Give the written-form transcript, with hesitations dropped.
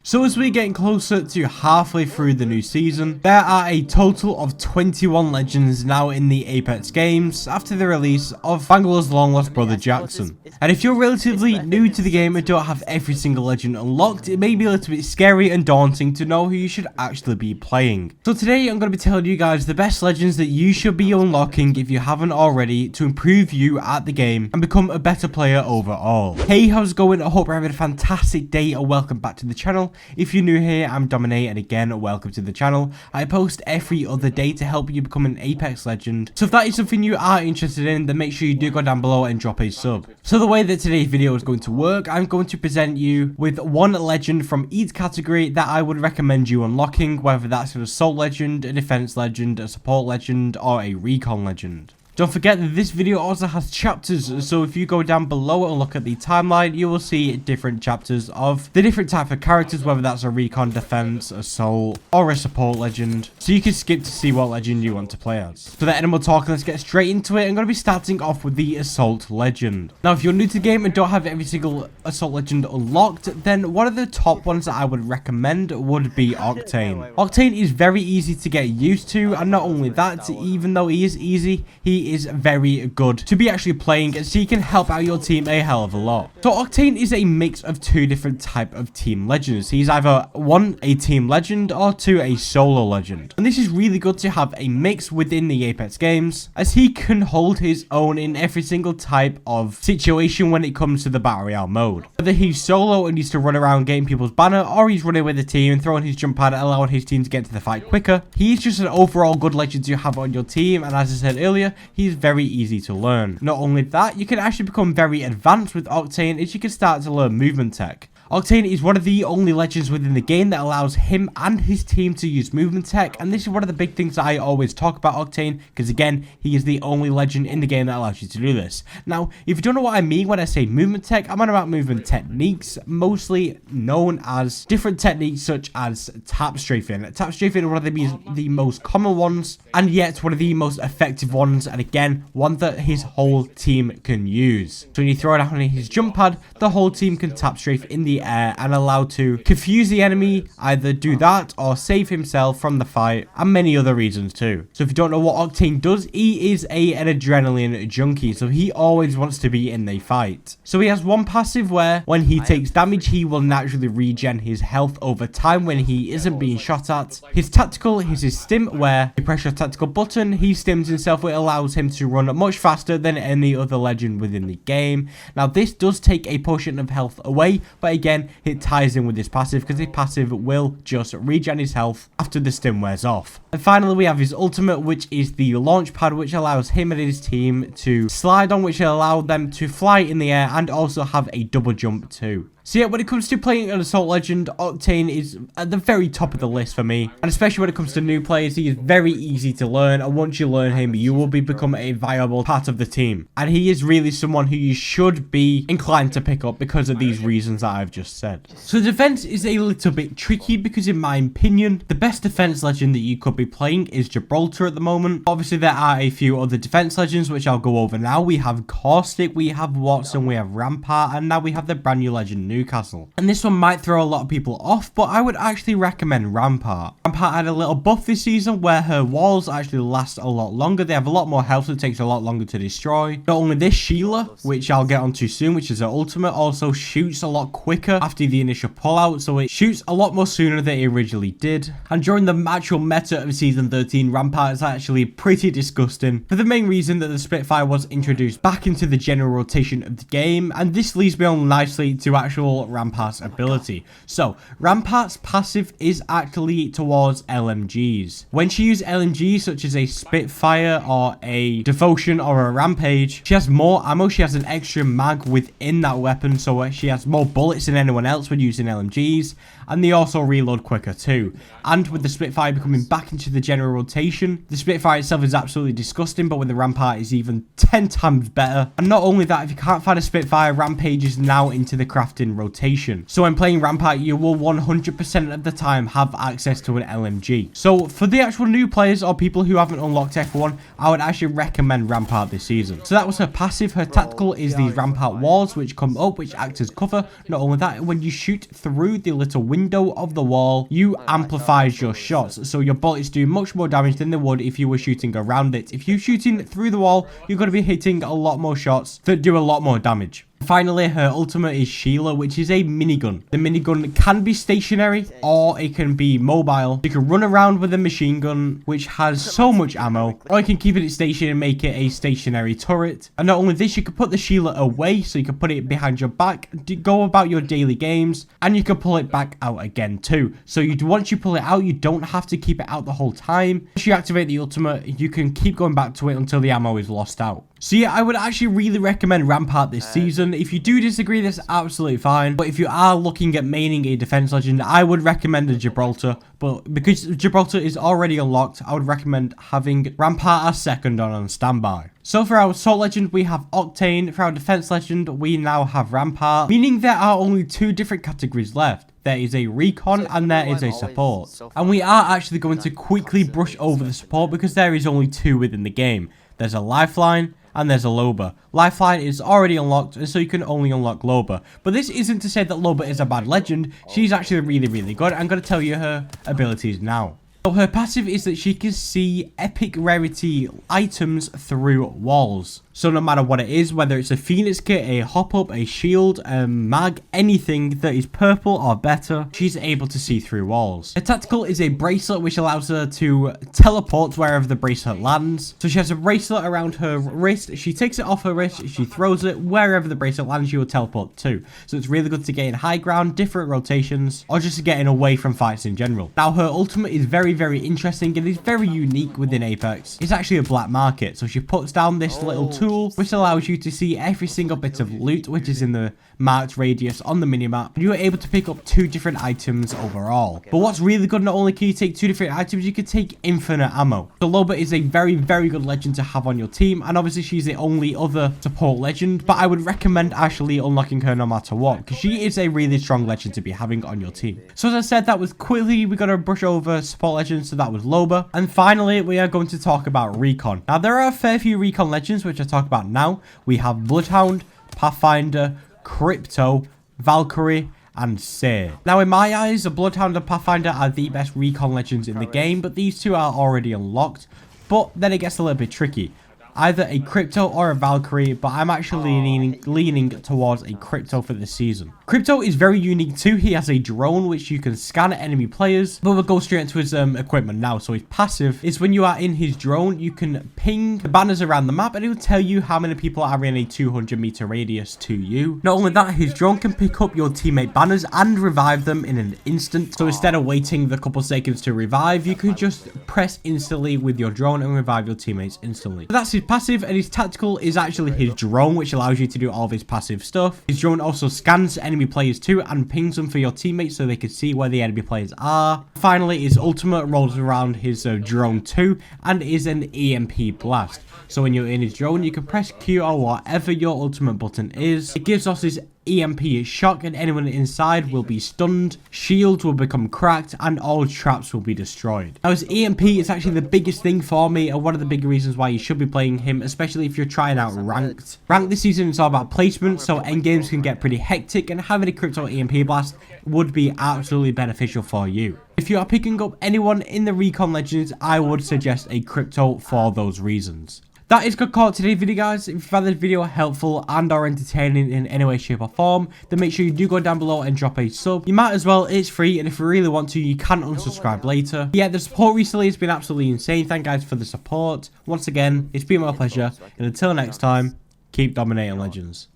So as we're getting closer to halfway through the new season, there are a total of 21 legends now in the Apex games after the release of Bangalore's long lost brother Jackson. And if you're relatively new to the game and don't have every single legend unlocked, it may be a little bit scary and daunting to know who you should actually be playing. So today I'm going to be telling you guys the best legends that you should be unlocking if you haven't already to improve you at the game and become a better player overall. Hey, how's it going? I hope you're having a fantastic day and welcome back to the channel. If you're new here, I'm Dominate, and again, welcome to the channel. I post every other day to help you become an Apex legend. So if that is something you are interested in, then make sure you do go down below and drop a sub. So the way that today's video is going to work, I'm going to present you with one legend from each category that I would recommend you unlocking, whether that's an assault legend, a defense legend, a support legend, or a recon legend. Don't forget that this video also has chapters, so if you go down below and look at the timeline, you will see different chapters of the different type of characters, whether that's a recon, defense, assault, or a support legend. So you can skip to see what legend you want to play as. So without any more talking, let's get straight into it. I'm going to be starting off with the assault legend. Now, if you're new to the game and don't have every single assault legend unlocked, then one of the top ones that I would recommend would be Octane. Octane is very easy to get used to, and not only that, even though he is easy, he is very good to be actually playing, so he can help out your team a hell of a lot. So Octane is a mix of two different type of team legends. He's either one, a team legend, or two, a solo legend. And this is really good to have a mix within the Apex games, as he can hold his own in every single type of situation when it comes to the Battle Royale mode. Whether he's solo and needs to run around getting people's banner, or he's running with the team and throwing his jump pad, allowing his team to get to the fight quicker. He's just an overall good legend to have on your team, and as I said earlier, he's very easy to learn. Not only that, you can actually become very advanced with Octane as you can start to learn movement tech. Octane is one of the only legends within the game that allows him and his team to use movement tech, and this is one of the big things that I always talk about Octane, because again, he is the only legend in the game that allows you to do this. Now, if you don't know what I mean when I say movement tech, I'm on about movement techniques, mostly known as different techniques such as tap strafing. Tap strafing is one of the most common ones, and yet one of the most effective ones, and again, one that his whole team can use. So when you throw it out on his jump pad, the whole team can tap strafe in the air and allow to confuse the enemy, either do that or save himself from the fight, and many other reasons too. So if you don't know what Octane does, he is an adrenaline junkie, so he always wants to be in the fight. So he has one passive where when he takes damage, he will naturally regen his health over time when he isn't being shot at. His tactical is his stim, where you press your tactical button, he stims himself, which allows him to run much faster than any other legend within the game. Now this does take a portion of health away, but again, it ties in with his passive, because his passive will just regen his health after the stim wears off. And finally, we have his ultimate, which is the launch pad, which allows him and his team to slide on, which will allow them to fly in the air and also have a double jump too. So yeah, when it comes to playing an assault legend, Octane is at the very top of the list for me. And especially when it comes to new players, he is very easy to learn. And once you learn him, you will become a viable part of the team. And he is really someone who you should be inclined to pick up because of these reasons that I've just said. So defense is a little bit tricky because in my opinion, the best defense legend that you could be playing is Gibraltar at the moment. Obviously, there are a few other defense legends, which I'll go over now. We have Caustic, we have Watson, we have Rampart, and now we have the brand new legend Newcastle. And this one might throw a lot of people off, but I would actually recommend Rampart. Rampart had a little buff this season where her walls actually last a lot longer. They have a lot more health, so it takes a lot longer to destroy. Not only this, Sheila, which I'll get onto soon, which is her ultimate, also shoots a lot quicker after the initial pullout, so it shoots a lot more sooner than it originally did. And during the actual meta of season 13, Rampart is actually pretty disgusting for the main reason that the Spitfire was introduced back into the general rotation of the game, and this leads me on nicely to actual Rampart's ability. So Rampart's passive is actually towards LMGs. When she uses LMGs such as a Spitfire or a Devotion or a Rampage, she has more ammo, she has an extra mag within that weapon, so she has more bullets than anyone else when using LMGs, and they also reload quicker too. And with the Spitfire becoming back into the general rotation, the Spitfire itself is absolutely disgusting, but with the Rampart is even 10 times better. And not only that, if you can't find a Spitfire, Rampage is now into the crafting in rotation. So when playing Rampart, you will 100% of the time have access to an LMG. So for the actual new players or people who haven't unlocked F1, I would actually recommend Rampart this season. So that was her passive. Her tactical is these Rampart walls which come up, which act as cover. Not only that, when you shoot through the little window of the wall, you amplifies your shots. So your bullets do much more damage than they would if you were shooting around it. If you're shooting through the wall, you're going to be hitting a lot more shots that do a lot more damage. Finally, her ultimate is Sheila, which is a minigun. The minigun can be stationary or it can be mobile. You can run around with a machine gun, which has so much ammo, or you can keep it stationary and make it a stationary turret. And not only this, you can put the Sheila away, so you can put it behind your back, go about your daily games, and you can pull it back out again too. So once you pull it out, you don't have to keep it out the whole time. Once you activate the ultimate, you can keep going back to it until the ammo is lost out. So yeah, I would actually really recommend Rampart this season. If you do disagree, that's absolutely fine. But if you are looking at maining a defense legend, I would recommend a Gibraltar. But because Gibraltar is already unlocked, I would recommend having Rampart as second on standby. So for our assault legend, we have Octane. For our defense legend, we now have Rampart, meaning there are only two different categories left. There is a recon and there is a support. And we are actually going to quickly brush over the support because there is only two within the game. There's a lifeline and there's a Loba. Lifeline is already unlocked, and so you can only unlock Loba. But this isn't to say that Loba is a bad legend. She's actually really, really good. I'm going to tell you her abilities now. So her passive is that she can see epic rarity items through walls. So no matter what it is, whether it's a Phoenix kit, a hop up, a shield, a mag, anything that is purple or better, she's able to see through walls. Her tactical is a bracelet which allows her to teleport wherever the bracelet lands. So she has a bracelet around her wrist. She takes it off her wrist, she throws it wherever the bracelet lands, she will teleport to. So it's really good to get in high ground, different rotations, or just getting away from fights in general. Now her ultimate is very, very interesting and is very unique within Apex. It's actually a black market. So she puts down this little tool which allows you to see every single bit of loot which is in the marked radius on the minimap, and you are able to pick up 2 different items overall. But what's really good, not only can you take 2 different items, you can take infinite ammo. So Loba is a very, very good legend to have on your team, and obviously she's the only other support legend, but I would recommend actually unlocking her no matter what, because she is a really strong legend to be having on your team. So as I said, that was quickly, we got to brush over support legends, so that was Loba. And finally, we are going to talk about Recon. Now, there are a fair few Recon legends, which I talk about now. We have Bloodhound, Pathfinder, Crypto, Valkyrie, and Seer. Now, in my eyes, the Bloodhound and Pathfinder are the best Recon legends in the game, but these two are already unlocked. But then it gets a little bit tricky. Either a Crypto or a Valkyrie, but I'm actually leaning towards a Crypto for this season. Crypto is very unique too. He has a drone which you can scan enemy players, but we'll go straight into his equipment now. So his passive is when you are in his drone, you can ping the banners around the map and it will tell you how many people are in a 200-meter radius to you. Not only that, his drone can pick up your teammate banners and revive them in an instant. So instead of waiting the couple seconds to revive, you can just press instantly with your drone and revive your teammates instantly. So that's his passive, and his tactical is actually his drone, which allows you to do all of his passive stuff. His drone also scans enemy players too and pings them for your teammates so they can see where the enemy players are. Finally, his ultimate rolls around his drone too and is an EMP blast. So when you're in his drone, you can press Q or whatever your ultimate button is. It gives us his EMP shock and anyone inside will be stunned, shields will become cracked, and all traps will be destroyed. Now his EMP is actually the biggest thing for me and one of the big reasons why you should be playing him, especially if you're trying out ranked. Ranked this season is all about placement, so endgames can get pretty hectic, and having a Crypto EMP blast would be absolutely beneficial for you. If you are picking up anyone in the Recon Legends, I would suggest a Crypto for those reasons. That is good call today's video, guys. If you found this video helpful and or entertaining in any way, shape or form, then make sure you do go down below and drop a sub. You might as well, it's free, and if you really want to, you can unsubscribe later. Yeah, the support recently has been absolutely insane. Thank you guys for the support. Once again, it's been my pleasure, and until next time, keep dominating legends.